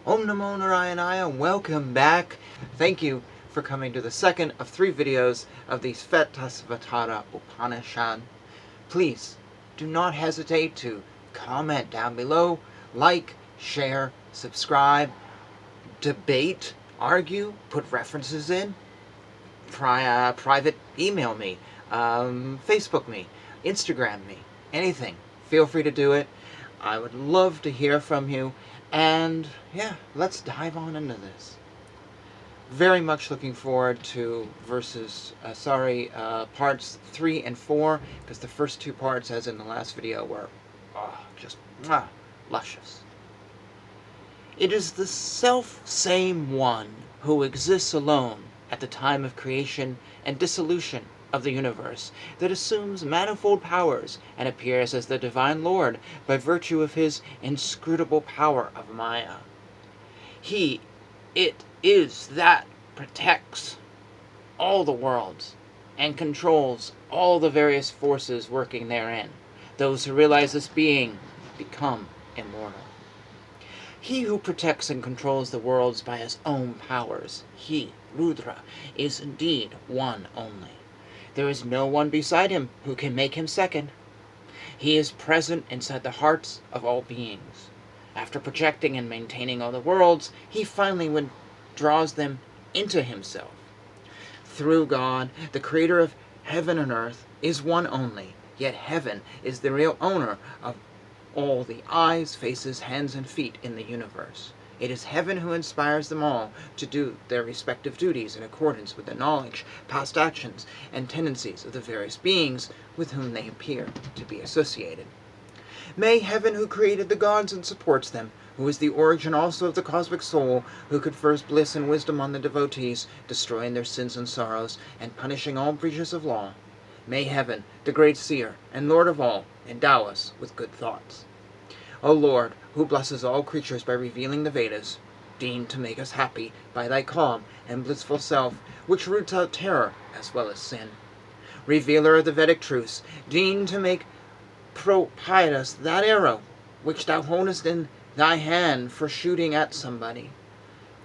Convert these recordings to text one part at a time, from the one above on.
Om Namo Narayana, welcome back. Thank you for coming to the second of 3 videos of the Svetasvatara Upanishad. Please do not hesitate to comment down below, like, share, subscribe, debate, argue, put references in, private email me, Facebook me, Instagram me, anything. Feel free to do it. I would love to hear from you. And yeah, let's dive on into this. Very much looking forward to parts 3 and 4, because the first 2 parts, as in the last video, were just luscious. It is the self-same one who exists alone at the time of creation and dissolution of the universe, that assumes manifold powers and appears as the Divine Lord by virtue of his inscrutable power of Maya. It is that protects all the worlds and controls all the various forces working therein. Those who realize this being become immortal. He who protects and controls the worlds by his own powers, he, Rudra, is indeed one only. There is no one beside him who can make him second. He is present inside the hearts of all beings. After projecting and maintaining all the worlds, he finally withdraws them into himself. Through God, the creator of heaven and earth is one only, yet heaven is the real owner of all the eyes, faces, hands, and feet in the universe. It is heaven who inspires them all to do their respective duties in accordance with the knowledge, past actions, and tendencies of the various beings with whom they appear to be associated. May heaven, who created the gods and supports them, who is the origin also of the cosmic soul, who confers bliss and wisdom on the devotees, destroying their sins and sorrows, and punishing all breaches of law, may heaven, the great seer and Lord of all, endow us with good thoughts. O Lord, who blesses all creatures by revealing the Vedas, deign to make us happy by thy calm and blissful self, which roots out terror as well as sin. Revealer of the Vedic truths, deign to make propitious that arrow which thou holdest in thy hand for shooting at somebody.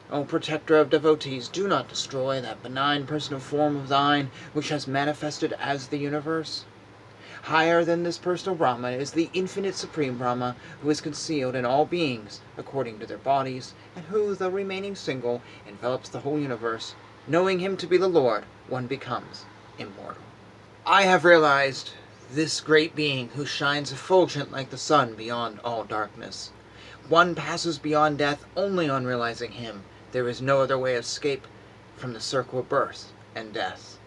O protector of devotees, do not destroy that benign personal form of thine which has manifested as the universe. Higher than this personal Brahma is the infinite supreme Brahma, who is concealed in all beings according to their bodies, and who, though remaining single, envelops the whole universe. Knowing him to be the Lord, one becomes immortal. I have realized this great being who shines effulgent like the sun beyond all darkness. One passes beyond death only on realizing him. There is no other way of escape from the circle of birth and death.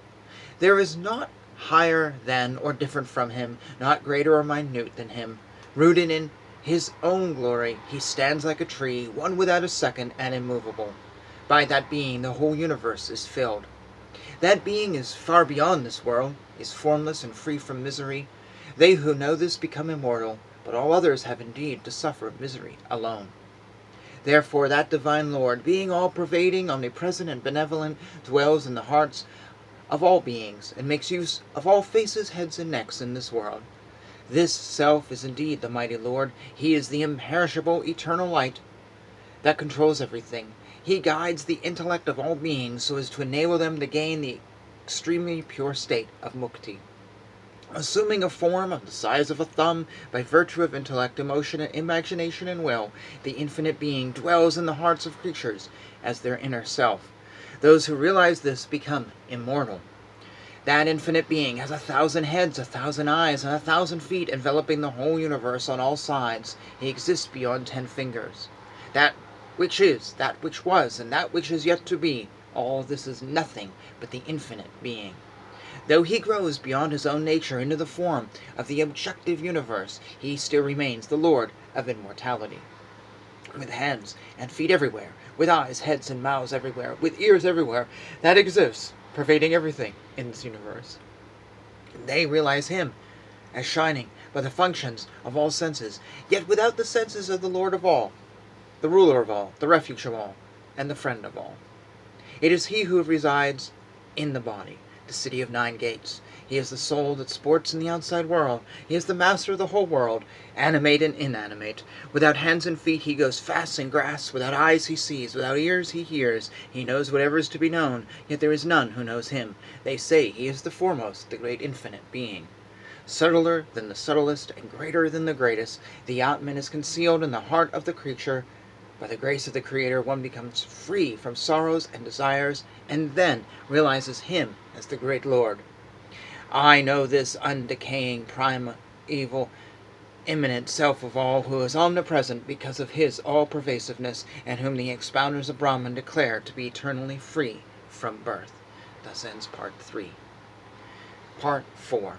There is not higher than or different from him, not greater or minute than him. Rooted in his own glory, he stands like a tree, one without a second, and immovable. By that being, the whole universe is filled. That being is far beyond this world, is formless and free from misery. They who know this become immortal, but all others have indeed to suffer misery alone. Therefore that divine Lord, being all-pervading, omnipresent, and benevolent, dwells in the hearts of all beings, and makes use of all faces, heads, and necks in this world. This self is indeed the mighty Lord. He is the imperishable, eternal light that controls everything. He guides the intellect of all beings so as to enable them to gain the extremely pure state of mukti. Assuming a form of the size of a thumb, by virtue of intellect, emotion, imagination, and will, the infinite being dwells in the hearts of creatures as their inner self. Those who realize this become immortal. That infinite being has 1,000 heads, 1,000 eyes, and 1,000 feet, enveloping the whole universe on all sides. He exists beyond 10 fingers. That which is, that which was, and that which is yet to be, all this is nothing but the infinite being. Though he grows beyond his own nature into the form of the objective universe, he still remains the Lord of immortality. With hands and feet everywhere, with eyes, heads, and mouths everywhere, with ears everywhere, that exists, pervading everything in this universe. They realize him as shining by the functions of all senses, yet without the senses of the Lord of all, the ruler of all, the refuge of all, and the friend of all. It is he who resides in the body, the city of 9 gates. He is the soul that sports in the outside world. He is the master of the whole world, animate and inanimate. Without hands and feet he goes fast in grass, without eyes he sees, without ears he hears. He knows whatever is to be known, yet there is none who knows him. They say he is the foremost, the great infinite being. Subtler than the subtlest, and greater than the greatest, the Atman is concealed in the heart of the creature. By the grace of the Creator, one becomes free from sorrows and desires, and then realizes him as the great Lord. I know this undecaying, primeval, immanent self of all, who is omnipresent because of his all-pervasiveness, and whom the expounders of Brahman declare to be eternally free from birth. Thus ends Part 3. Part 4.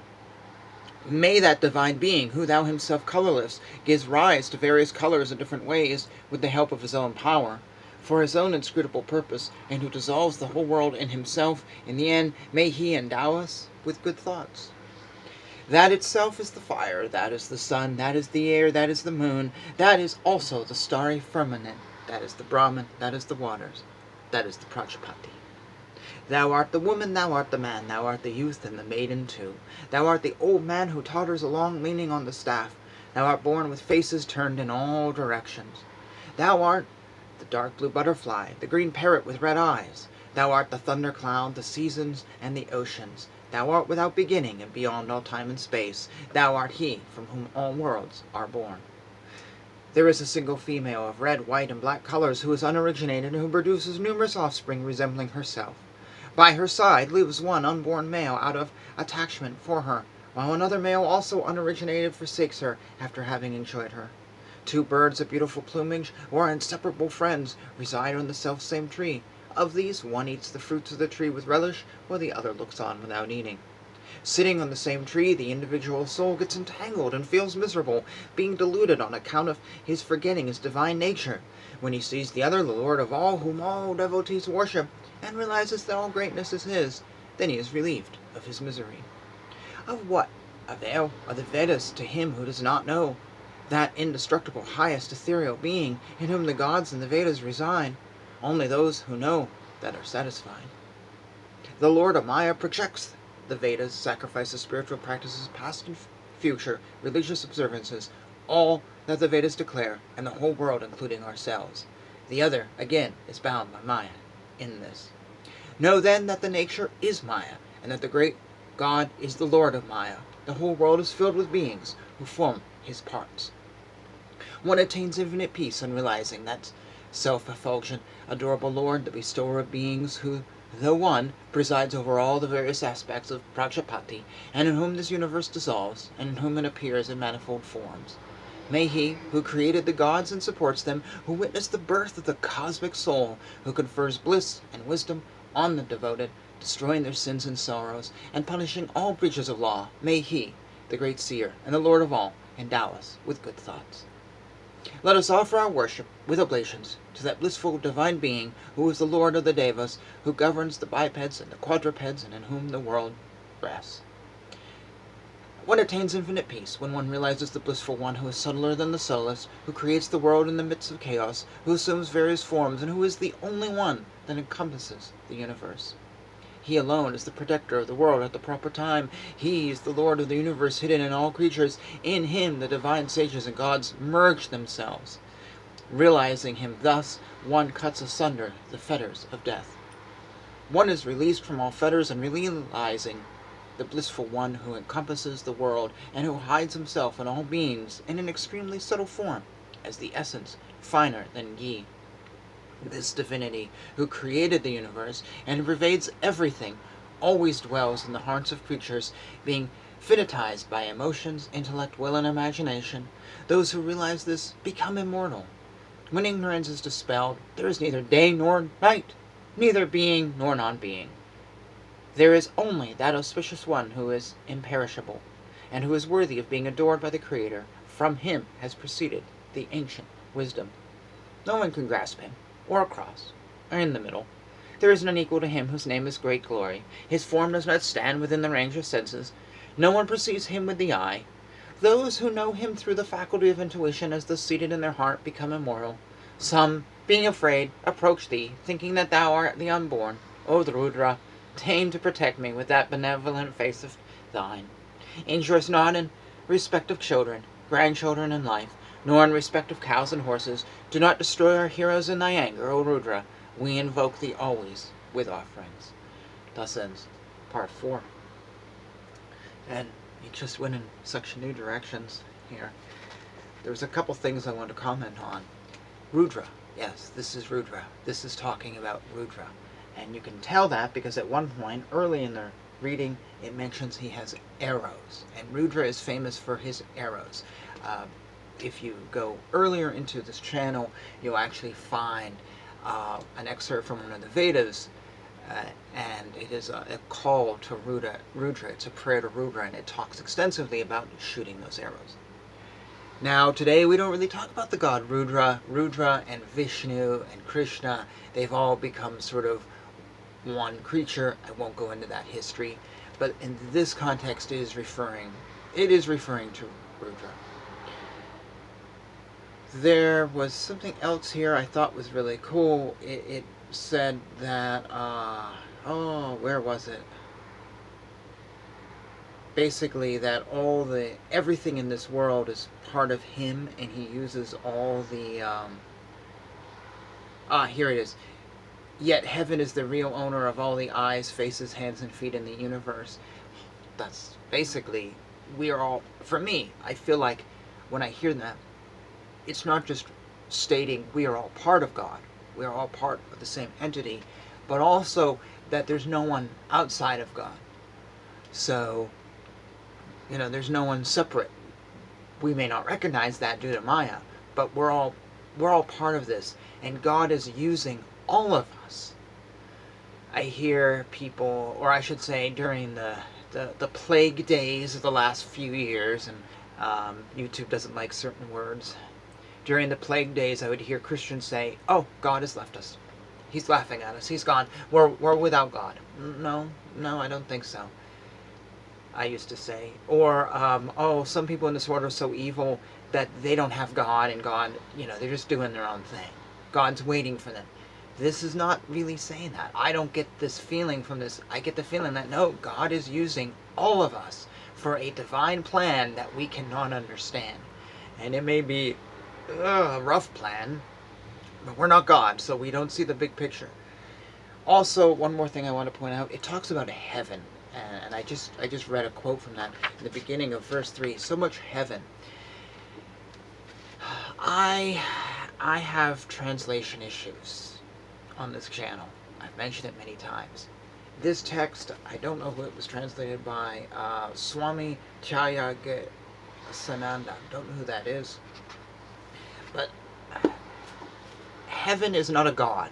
May that divine being, who thou himself colorless, gives rise to various colors in different ways, with the help of his own power, for his own inscrutable purpose, and who dissolves the whole world in himself, in the end, may he endow us with good thoughts. That itself is the fire, that is the sun, that is the air, that is the moon, that is also the starry firmament, that is the Brahman, that is the waters, that is the Prajapati. Thou art the woman, thou art the man, thou art the youth and the maiden too. Thou art the old man who totters along leaning on the staff. Thou art born with faces turned in all directions. Thou art the dark blue butterfly, the green parrot with red eyes. Thou art the thundercloud, the seasons, and the oceans. Thou art without beginning and beyond all time and space. Thou art he from whom all worlds are born. There is a single female of red, white, and black colors who is unoriginated and who produces numerous offspring resembling herself. By her side lives one unborn male out of attachment for her, while another male also unoriginated forsakes her after having enjoyed her. Two birds of beautiful plumage, who are inseparable friends, reside on the self-same tree. Of these, one eats the fruits of the tree with relish, while the other looks on without eating. Sitting on the same tree, the individual soul gets entangled and feels miserable, being deluded on account of his forgetting his divine nature. When he sees the other, the Lord of all, whom all devotees worship, and realizes that all greatness is his, then he is relieved of his misery. Of what avail are the Vedas to him who does not know that indestructible, highest ethereal being in whom the gods and the Vedas reside? Only those who know that are satisfied. The Lord of Maya projects the Vedas, sacrifices, spiritual practices, past and future, religious observances, all that the Vedas declare, and the whole world, including ourselves. The other, again, is bound by Maya in this. Know then that the nature is Maya, and that the great God is the Lord of Maya. The whole world is filled with beings who form his parts. One attains infinite peace on realizing that self-effulgent, adorable Lord, the bestower of beings, who, though one, presides over all the various aspects of Prajapati, and in whom this universe dissolves, and in whom it appears in manifold forms. May he, who created the gods and supports them, who witnessed the birth of the cosmic soul, who confers bliss and wisdom on the devoted, destroying their sins and sorrows, and punishing all breaches of law, may he, the great seer and the Lord of all, endow us with good thoughts. Let us offer our worship with oblations to that blissful divine being who is the Lord of the Devas, who governs the bipeds and the quadrupeds, and in whom the world rests. One attains infinite peace when one realizes the blissful one who is subtler than the subtlest, who creates the world in the midst of chaos, who assumes various forms, and who is the only one that encompasses the universe. He alone is the protector of the world at the proper time. He is the Lord of the universe, hidden in all creatures. In him the divine sages and gods merge themselves. Realizing him thus, one cuts asunder the fetters of death. One is released from all fetters, and realizing the blissful one who encompasses the world, and who hides himself in all beings in an extremely subtle form, as the essence finer than Yi. This divinity, who created the universe and pervades everything, always dwells in the hearts of creatures, being finitized by emotions, intellect, will, and imagination. Those who realize this become immortal. When ignorance is dispelled, there is neither day nor night, neither being nor non-being. There is only that auspicious one who is imperishable, and who is worthy of being adored by the Creator. From him has proceeded the ancient wisdom. No one can grasp him, or across, or in the middle. There is none equal to him whose name is Great Glory. His form does not stand within the range of senses. No one perceives him with the eye. Those who know him through the faculty of intuition, as thus seated in their heart, become immortal. Some, being afraid, approach thee, thinking that thou art the unborn. O Rudra, deign to protect me with that benevolent face of thine. Injure us not in respect of children, grandchildren, and life, nor in respect of cows and horses. Do not destroy our heroes in thy anger, O Rudra. We invoke thee always with offerings. Thus ends part 4. And it just went in such new directions here. There's a couple things I want to comment on. Rudra. Yes, this is Rudra. This is talking about Rudra. And you can tell that because at one point, early in the reading, it mentions he has arrows. And Rudra is famous for his arrows. If you go earlier into this channel, you'll actually find an excerpt from one of the Vedas, and it is a call to Rudra. It's a prayer to Rudra, and it talks extensively about shooting those arrows. Now, today we don't really talk about the god Rudra. Rudra and Vishnu and Krishna, they've all become sort of one creature. I won't go into that history, but in this context, it is referring to Rudra. There was something else here I thought was really cool. It said that, where was it? Basically that everything in this world is part of him, and he uses all the, here it is. Yet heaven is the real owner of all the eyes, faces, hands, and feet in the universe. That's basically, we are all, for me, I feel like when I hear that, it's not just stating we are all part of God, we are all part of the same entity, but also that there's no one outside of God. So, there's no one separate. We may not recognize that due to Maya, but we're all part of this, and God is using all of us. I hear people, or I should say during the plague days of the last few years, and YouTube doesn't like certain words. During the plague days, I would hear Christians say, "Oh, God has left us. He's laughing at us. He's gone. We're without God." No, I don't think so. I used to say. Or, some people in this world are so evil that they don't have God, and God, they're just doing their own thing. God's waiting for them. This is not really saying that. I don't get this feeling from this. I get the feeling that, no, God is using all of us for a divine plan that we cannot understand. And it may be a rough plan, but we're not God, so we don't see the big picture. Also, one more thing I want to point out, it talks about a heaven, and I just read a quote from that in the beginning of verse 3. So much heaven. I have translation issues on this channel. I've mentioned it many times. This text, I don't know who it was translated by, Swami Tyaga Sananda. Don't know who that is. But heaven is not a god.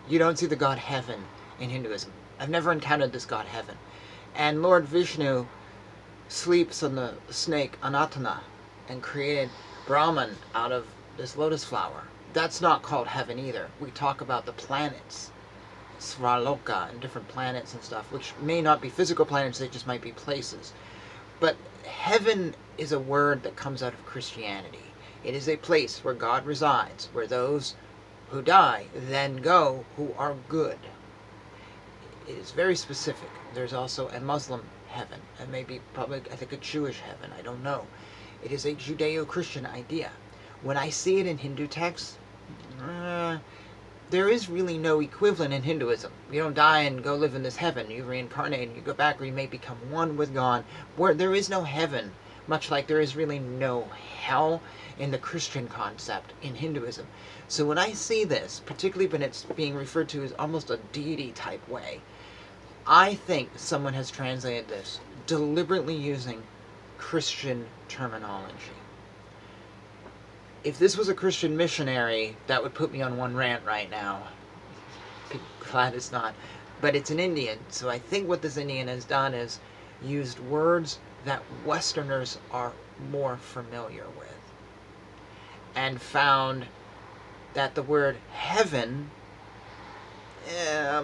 You don't see the god heaven in Hinduism. I've never encountered this god heaven. And Lord Vishnu sleeps on the snake Anatana and created Brahman out of this lotus flower. That's not called heaven either. We talk about the planets, Svaraloka, and different planets and stuff, which may not be physical planets, they just might be places. But heaven is a word that comes out of Christianity. It is a place where God resides, where those who die then go who are good. It is very specific. There's also a Muslim heaven, and maybe probably, I think, a Jewish heaven. I don't know. It is a Judeo-Christian idea. When I see it in Hindu texts, there is really no equivalent in Hinduism. You don't die and go live in this heaven. You reincarnate and you go back, or you may become one with God. Where there is no heaven, much like there is really no hell in the Christian concept in Hinduism. So when I see this, particularly when it's being referred to as almost a deity type way, I think someone has translated this deliberately using Christian terminology. If this was a Christian missionary, that would put me on one rant right now. Glad it's not. But it's an Indian, so I think what this Indian has done is used words that Westerners are more familiar with, and found that the word heaven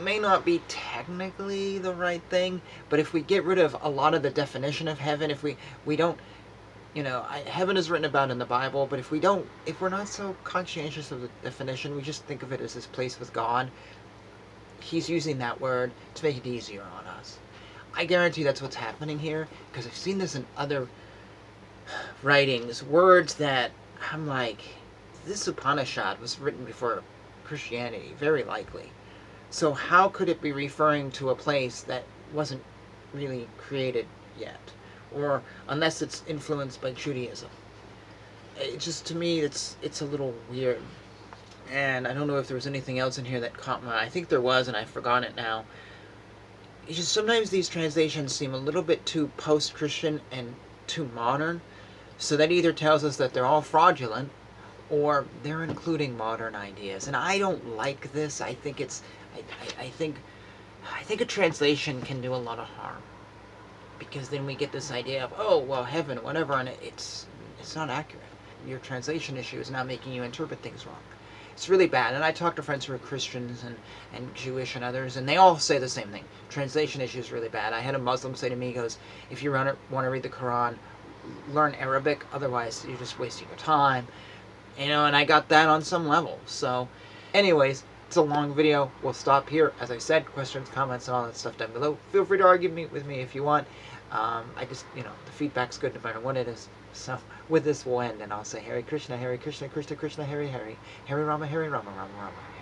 may not be technically the right thing, but if we get rid of a lot of the definition of heaven, if we don't, heaven is written about in the Bible, but if we're not so conscientious of the definition, we just think of it as this place with God, he's using that word to make it easier on us. I guarantee that's what's happening here, because I've seen this in other writings, words that I'm like, this Upanishad was written before Christianity, very likely. So how could it be referring to a place that wasn't really created yet? Or unless it's influenced by Judaism. It just, to me, it's a little weird. And I don't know if there was anything else in here that caught my eye. I think there was, and I've forgotten it now. It's just sometimes these translations seem a little bit too post-Christian and too modern. So that either tells us that they're all fraudulent, or they're including modern ideas. And I don't like this. I think it's, I think a translation can do a lot of harm. Because then we get this idea of, oh, well, heaven, whatever, and it's not accurate. Your translation issue is now making you interpret things wrong. It's really bad. And I talk to friends who are Christians and Jewish and others, and they all say the same thing. Translation issue is really bad. I had a Muslim say to me, he goes, if you want to read the Quran, learn Arabic, otherwise you're just wasting your time. You know, and I got that on some level. So, anyways, it's a long video. We'll stop here. As I said, questions, comments, and all that stuff down below. Feel free to argue with me if you want. I just, the feedback's good no matter what it is. So, with this, we'll end, and I'll say Hare Krishna, Krishna Krishna, Hare Hare, Hare Rama, Rama Rama, Hare